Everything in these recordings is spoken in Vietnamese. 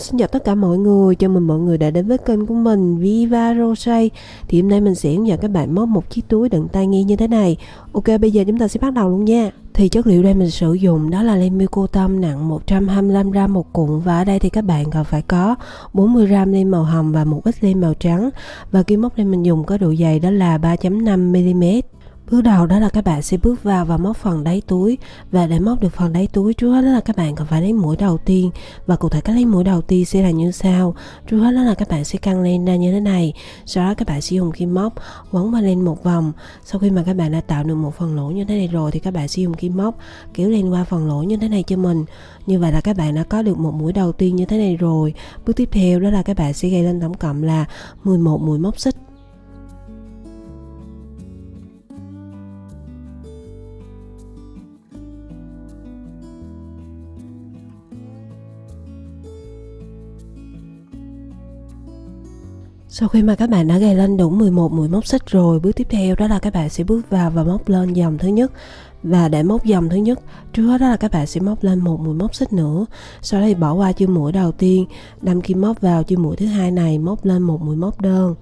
Xin chào tất cả mọi người, chào mừng mọi người đã đến với kênh của mình Viva Rosé. Thì hôm nay mình sẽ hướng dẫn các bạn móc một chiếc túi đựng tai nghe như thế này. Ok, bây giờ chúng ta sẽ bắt đầu luôn nha. Thì chất liệu đây mình sử dụng đó là len Mycotam nặng 125g một cuộn. Và ở đây thì các bạn cần phải có 40g len màu hồng và một ít len màu trắng. Và kim móc đây mình dùng có độ dày đó là 3.5mm. Bước đầu đó là các bạn sẽ bước vào và móc phần đáy túi. Và để móc được phần đáy túi, trước hết đó là các bạn cần phải lấy mũi đầu tiên. Và cụ thể cách lấy mũi đầu tiên sẽ là như sau. Trước hết đó là các bạn sẽ căng len ra như thế này. Sau đó các bạn sẽ dùng kim móc quấn qua len một vòng. Sau khi mà các bạn đã tạo được một phần lỗ như thế này rồi thì các bạn sẽ dùng kim móc kéo len qua phần lỗ như thế này cho mình. Như vậy là các bạn đã có được một mũi đầu tiên như thế này rồi. Bước tiếp theo đó là các bạn sẽ gài lên tổng cộng là 11 mũi móc xích. Sau khi mà các bạn đã gài lên đủ 11 mũi móc xích rồi, bước tiếp theo đó là các bạn sẽ bước vào và móc lên dòng thứ nhất. Và để móc dòng thứ nhất, trước hết đó là các bạn sẽ móc lên một mũi móc xích nữa. Sau đó thì bỏ qua chân mũi đầu tiên, đâm kim móc vào chân mũi thứ hai này, móc lên một mũi móc đơn.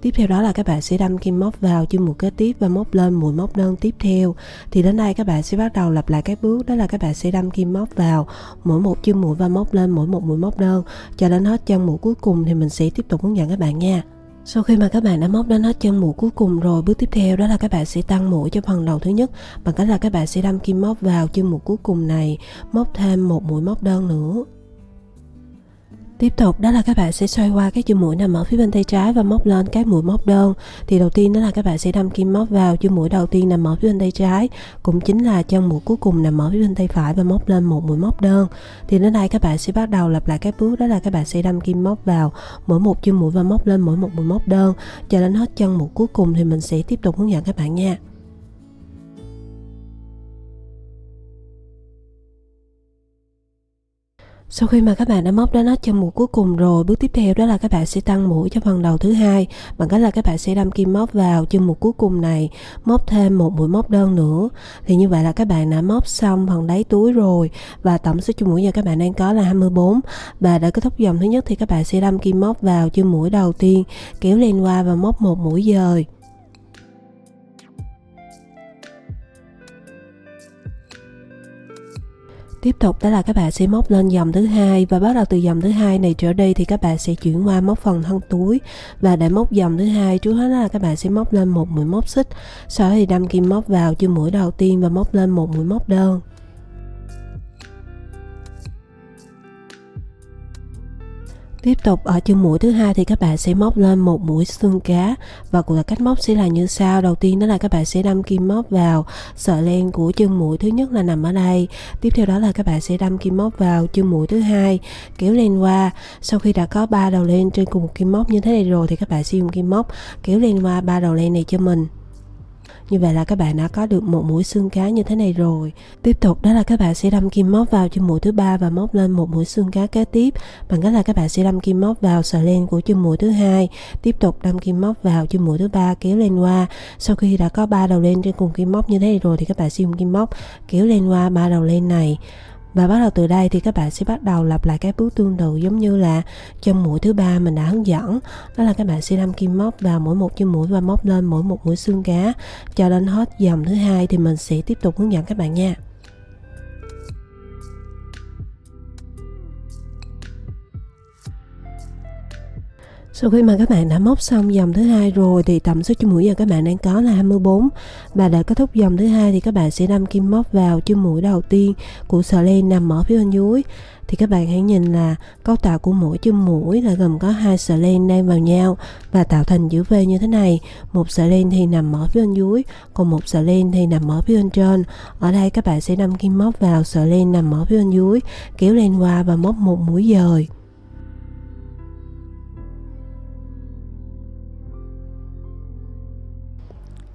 Tiếp theo đó là các bạn sẽ đâm kim móc vào chân mũi kế tiếp và móc lên mũi móc đơn tiếp theo. Thì đến đây các bạn sẽ bắt đầu lặp lại các bước, đó là các bạn sẽ đâm kim móc vào mỗi một chân mũi và móc lên mỗi một mũi móc đơn cho đến hết chân mũi cuối cùng. Thì mình sẽ tiếp tục hướng dẫn các bạn nha. Sau khi mà các bạn đã móc đến hết chân mũi cuối cùng rồi, bước tiếp theo đó là các bạn sẽ tăng mũi cho phần đầu thứ nhất bằng cách là các bạn sẽ đâm kim móc vào chân mũi cuối cùng này, móc thêm một mũi móc đơn nữa. Tiếp tục đó là các bạn sẽ xoay qua cái chân mũi nằm ở phía bên tay trái và móc lên các mũi móc đơn. Thì đầu tiên đó là các bạn sẽ đâm kim móc vào chân mũi đầu tiên nằm ở phía bên tay trái, cũng chính là chân mũi cuối cùng nằm ở phía bên tay phải và móc lên một mũi móc đơn. Thì đến đây các bạn sẽ bắt đầu lặp lại các bước, đó là các bạn sẽ đâm kim móc vào mỗi một chân mũi và móc lên mỗi một mũi móc đơn cho đến hết chân mũi cuối cùng. Thì mình sẽ tiếp tục hướng dẫn các bạn nha. Sau khi mà các bạn đã móc đến hết chân mũi cuối cùng rồi, bước tiếp theo đó là các bạn sẽ tăng mũi cho phần đầu thứ hai bằng cách là các bạn sẽ đâm kim móc vào chân mũi cuối cùng này, móc thêm một mũi móc đơn nữa. Thì như vậy là các bạn đã móc xong phần đáy túi rồi, và tổng số chân mũi giờ các bạn đang có là 24. Và để kết thúc dòng thứ nhất thì các bạn sẽ đâm kim móc vào chân mũi đầu tiên, kéo len qua và móc một mũi dời. Tiếp tục đó là các bạn sẽ móc lên dòng thứ hai, và bắt đầu từ dòng thứ hai này trở đi thì các bạn sẽ chuyển qua móc phần thân túi. Và để móc dòng thứ hai, trước hết là các bạn sẽ móc lên một mũi móc xích, sau đó thì đâm kim móc vào chân mũi đầu tiên và móc lên một mũi móc đơn. Tiếp tục ở chân mũi thứ hai thì các bạn sẽ móc lên một mũi xương cá, và cụ thể cách móc sẽ là như sau. Đầu tiên đó là các bạn sẽ đâm kim móc vào sợi len của chân mũi thứ nhất là nằm ở đây. Tiếp theo đó là các bạn sẽ đâm kim móc vào chân mũi thứ hai, kéo len qua. Sau khi đã có 3 đầu len trên cùng một kim móc như thế này rồi thì các bạn sẽ dùng kim móc kéo len qua 3 đầu len này cho mình. Như vậy là các bạn đã có được một mũi xương cá như thế này rồi. Tiếp tục đó là các bạn sẽ đâm kim móc vào chân mũi thứ ba và móc lên một mũi xương cá kế tiếp bằng cách là các bạn sẽ đâm kim móc vào sợi len của chân mũi thứ hai, tiếp tục đâm kim móc vào chân mũi thứ ba, kéo len qua. Sau khi đã có 3 đầu len trên cùng kim móc như thế này rồi thì các bạn sẽ dùng kim móc kéo len qua 3 đầu len này. Và bắt đầu từ đây thì các bạn sẽ bắt đầu lặp lại các bước tương tự giống như là chân mũi thứ ba mình đã hướng dẫn, đó là các bạn sẽ đâm kim móc vào mỗi một chân mũi và móc lên mỗi một mũi xương cá cho đến hết dòng thứ hai. Thì mình sẽ tiếp tục hướng dẫn các bạn nha. Sau khi mà các bạn đã móc xong dòng thứ hai rồi thì tổng số chân mũi giờ các bạn đang có là 24. Và để kết thúc dòng thứ hai thì các bạn sẽ đâm kim móc vào chân mũi đầu tiên của sợi len nằm ở phía bên dưới. Thì các bạn hãy nhìn là cấu tạo của mỗi chân mũi là gồm có 2 sợi len đan vào nhau và tạo thành chữ V như thế này. Một sợi len thì nằm ở phía bên dưới, còn một sợi len thì nằm ở phía bên trên. Ở đây các bạn sẽ đâm kim móc vào sợi len nằm ở phía bên dưới, kéo len qua và móc một mũi dời.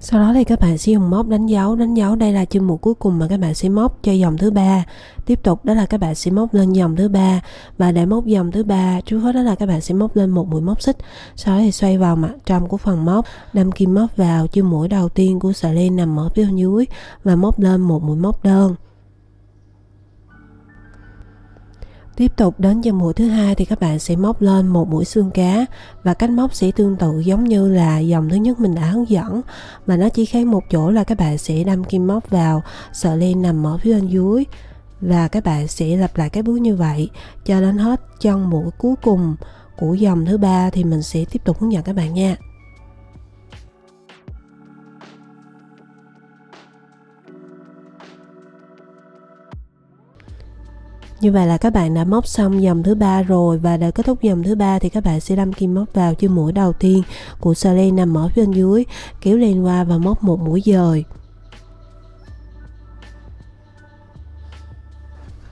Sau đó thì các bạn sẽ dùng móc đánh dấu đây là chân mũi cuối cùng mà các bạn sẽ móc cho dòng thứ ba. Tiếp tục đó là các bạn sẽ móc lên dòng thứ ba, và để móc dòng thứ ba trước hết đó là các bạn sẽ móc lên một mũi móc xích, sau đó thì xoay vào mặt trong của phần móc, đâm kim móc vào chân mũi đầu tiên của sợi len nằm ở phía bên dưới và móc lên một mũi móc đơn. Tiếp tục đến chân mũi thứ hai thì các bạn sẽ móc lên một mũi xương cá, và cách móc sẽ tương tự giống như là dòng thứ nhất mình đã hướng dẫn, mà nó chỉ khác một chỗ là các bạn sẽ đâm kim móc vào sợi len nằm ở phía bên dưới, và các bạn sẽ lặp lại cái bước như vậy cho đến hết chân mũi cuối cùng của dòng thứ ba thì mình sẽ tiếp tục hướng dẫn các bạn nha. Như vậy là các bạn đã móc xong dòng thứ ba rồi, và để kết thúc dòng thứ ba thì các bạn sẽ đâm kim móc vào chân mũi đầu tiên của sợi len nằm ở bên dưới, kéo len qua và móc một mũi dời.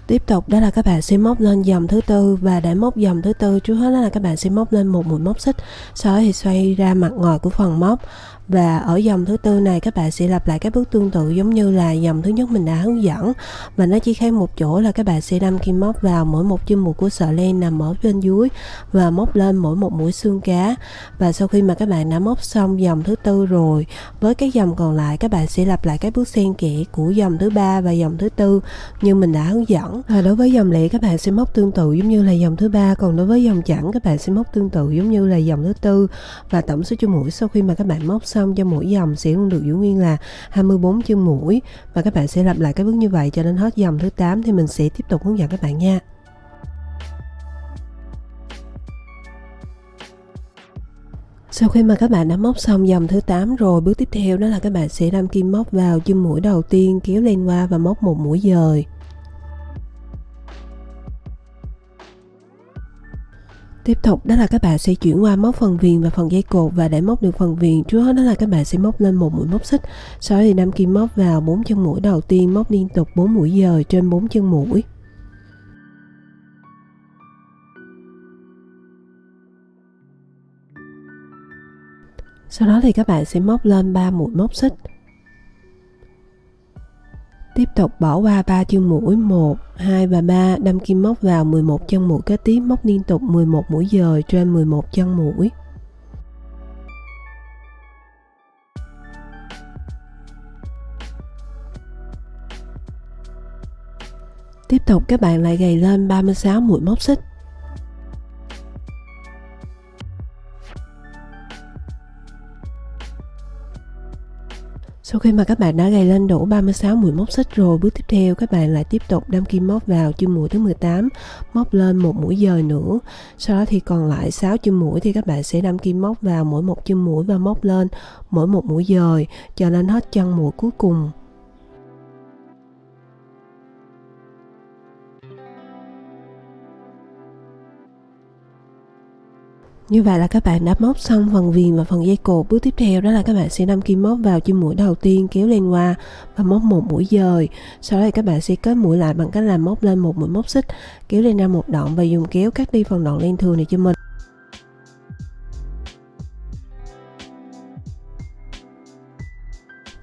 Tiếp tục đó là các bạn sẽ móc lên dòng thứ tư, và để móc dòng thứ tư trước hết đó là các bạn sẽ móc lên một mũi móc xích, sau đó thì xoay ra mặt ngoài của phần móc, và ở dòng thứ tư này các bạn sẽ lặp lại các bước tương tự giống như là dòng thứ nhất mình đã hướng dẫn, và nó chỉ khác một chỗ là các bạn sẽ đâm kim móc vào mỗi một chân mũi của sợi len nằm ở bên dưới và móc lên mỗi một mũi xương cá. Và sau khi mà các bạn đã móc xong dòng thứ tư rồi, với các dòng còn lại các bạn sẽ lặp lại các bước xen kẽ của dòng thứ ba và dòng thứ tư như mình đã hướng dẫn. Và đối với dòng lẻ các bạn sẽ móc tương tự giống như là dòng thứ ba, còn đối với dòng chẵn các bạn sẽ móc tương tự giống như là dòng thứ tư. Và tổng số chân mũi sau khi mà các bạn móc xong cho mỗi dòng sẽ luôn được giữ nguyên là 24 chân mũi, và các bạn sẽ lặp lại các bước như vậy cho đến hết dòng thứ 8 thì mình sẽ tiếp tục hướng dẫn các bạn nha. Sau khi mà các bạn đã móc xong dòng thứ 8 rồi, bước tiếp theo đó là các bạn sẽ đâm kim móc vào chân mũi đầu tiên, kéo len qua và móc một mũi dời. Tiếp tục đó là các bạn sẽ chuyển qua móc phần viền và phần dây cột, và để móc được phần viền trước hết đó là các bạn sẽ móc lên một mũi móc xích, sau đó thì đâm kim móc vào 4 chân mũi đầu tiên, móc liên tục 4 mũi dời trên 4 chân mũi. Sau đó thì các bạn sẽ móc lên 3 mũi móc xích. Tiếp tục bỏ qua 3 chân mũi 1, 2 và 3, đâm kim móc vào 11 chân mũi kế tiếp, móc liên tục 11 mũi dời trên 11 chân mũi. Tiếp tục các bạn lại gầy lên 36 mũi móc xích. Sau khi mà các bạn đã gầy lên đủ 36 mũi móc xích rồi, bước tiếp theo các bạn lại tiếp tục đâm kim móc vào chân mũi thứ 18, móc lên một mũi dời nữa. Sau đó thì còn lại 6 chân mũi thì các bạn sẽ đâm kim móc vào mỗi một chân mũi và móc lên mỗi một mũi dời cho đến hết chân mũi cuối cùng. Như vậy là các bạn đã móc xong phần viền và phần dây cột. Bước tiếp theo đó là các bạn sẽ đâm kim móc vào chân mũi đầu tiên, kéo len qua và móc một mũi dời. Sau đó thì các bạn sẽ kết mũi lại bằng cách là móc lên một mũi móc xích, kéo len ra một đoạn và dùng kéo cắt đi phần đoạn len thừa này cho mình.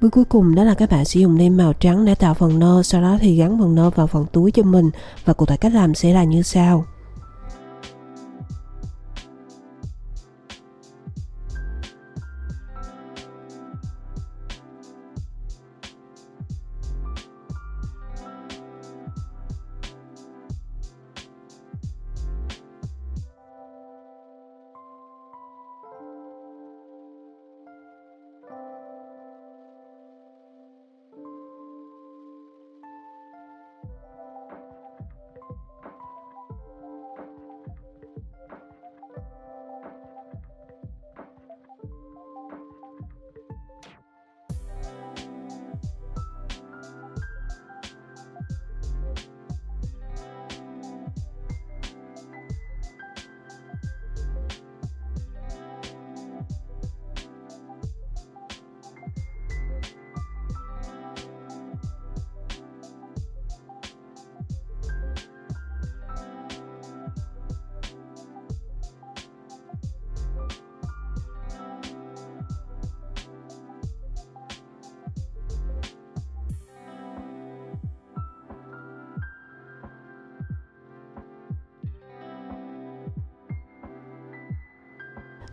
Bước cuối cùng đó là các bạn sẽ dùng len màu trắng để tạo phần nơ, sau đó thì gắn phần nơ vào phần túi cho mình, và cụ thể cách làm sẽ là như sau.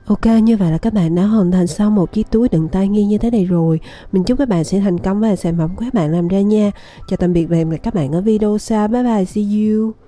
Ok, như vậy là các bạn đã hoàn thành xong một chiếc túi đựng tai nghe như thế này rồi. Mình chúc các bạn sẽ thành công với sản phẩm của các bạn làm ra nha. Chào tạm biệt và hẹn gặp lại các bạn ở video sau. Bye bye, see you.